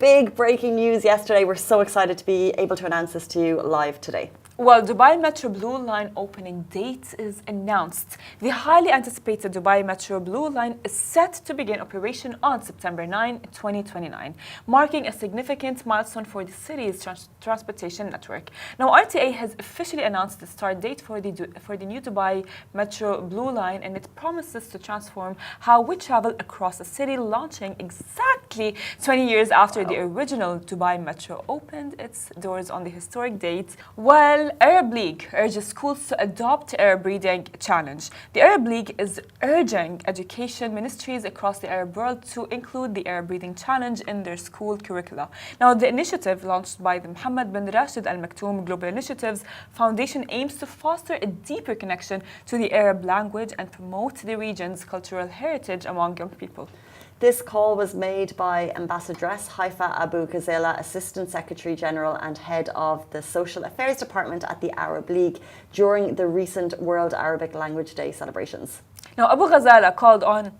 big breaking news yesterday. We're so excited to be able to announce this to you live today. Well, Dubai Metro Blue Line opening date is announced. The highly anticipated Dubai Metro Blue Line is set to begin operation on September 9, 2029, marking a significant milestone for the city's transportation network. Now, RTA has officially announced the start date for the new Dubai Metro Blue Line, and it promises to transform how we travel across the city, launching exactly 20 years after the original Dubai Metro opened its doors on the historic date. Well, Arab League urges schools to adopt Arab reading challenge. The Arab League is urging education ministries across the Arab world to include the Arab reading challenge in their school curricula. Now, the initiative launched by the Mohammed bin Rashid Al Maktoum Global Initiatives Foundation aims to foster a deeper connection to the Arab language and promote the region's cultural heritage among young people. This call was made by Ambassadress Haifa Abu Ghazaleh, Assistant Secretary General and Head of the Social Affairs Department at the Arab League during the recent World Arabic Language Day celebrations. Now, Abu Ghazaleh called on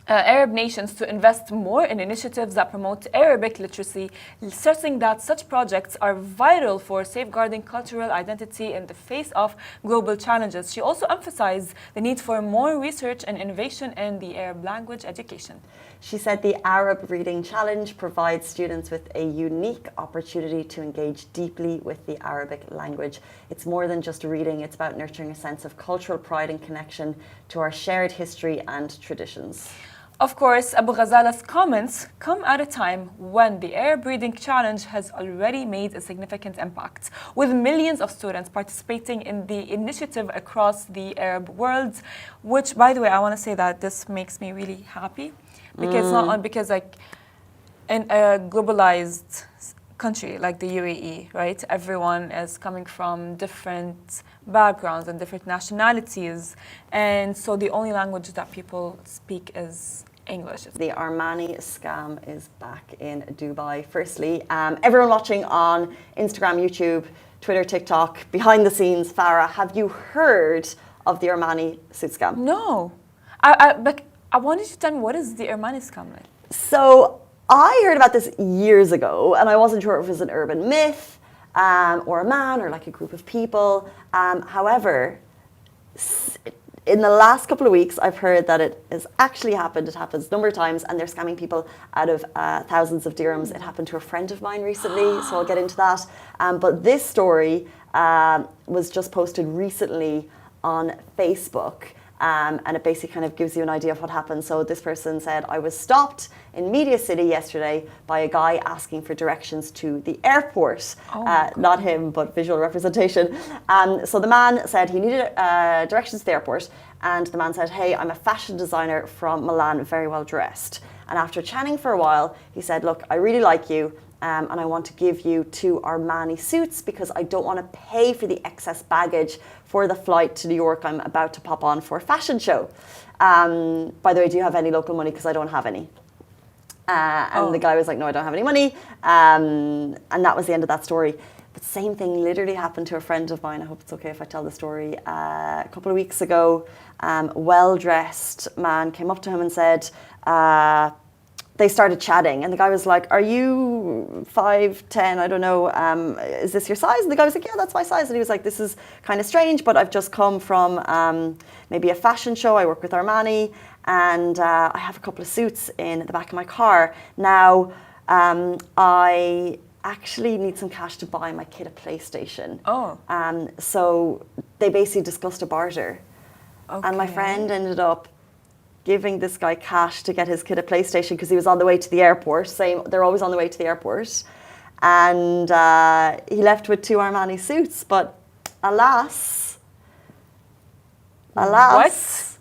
Arab nations to invest more in initiatives that promote Arabic literacy, stressing that such projects are vital for safeguarding cultural identity in the face of global challenges. She also emphasized the need for more research and innovation in the Arab language education. She said the Arab Reading Challenge provides students with a unique opportunity to engage deeply with the Arabic language. It's more than just reading, it's about nurturing a sense of cultural pride and connection to our shared history and traditions. Of course, Abu Ghazaleh's comments come at a time when the Arab Reading Challenge has already made a significant impact, with millions of students participating in the initiative across the Arab world, which, by the way, I want to say that this makes me really happy. Because because like in a globalized country like the UAE, right? Everyone is coming from different backgrounds and different nationalities, and so the only language that people speak is English. The Armani scam is back in Dubai. Firstly, everyone watching on Instagram, YouTube, Twitter, TikTok, behind the scenes, Farah, have you heard of the Armani suit scam? No, but I wanted you to tell me, what is the Armani scam like? So I heard about this years ago, and I wasn't sure if it was an urban myth or a man or like a group of people. However, in the last couple of weeks, I've heard that it has actually happened. It happens a number of times, and they're scamming people out of thousands of dirhams. It happened to a friend of mine recently, so I'll get into that. But this story was just posted recently on Facebook. And it basically kind of gives you an idea of what happened. So this person said, I was stopped in Media City yesterday by a guy asking for directions to the airport. Not him, but visual representation. So the man said he needed directions to the airport. And the man said, hey, I'm a fashion designer from Milan, very well dressed. And after chatting for a while, he said, look, I really like you. And I want to give you 2 Armani suits because I don't want to pay for the excess baggage for the flight to New York. I'm about to pop on for a fashion show. By the way, do you have any local money? Because I don't have any. And the guy was like, no, I don't have any money. And that was the end of that story. But same thing literally happened to a friend of mine. I hope it's okay if I tell the story. A couple of weeks ago, well-dressed man came up to him and said, they started chatting, and the guy was like, are you 5'10", I don't know, is this your size? And the guy was like, yeah, that's my size. And he was like, this is kind of strange, but I've just come from maybe a fashion show. I work with Armani, and I have a couple of suits in the back of my car. Now, I actually need some cash to buy my kid a PlayStation. So they basically discussed a barter. And my friend ended up giving this guy cash to get his kid a PlayStation because he was on the way to the airport. They're always on the way to the airport. And he left with 2 Armani suits. But alas, What?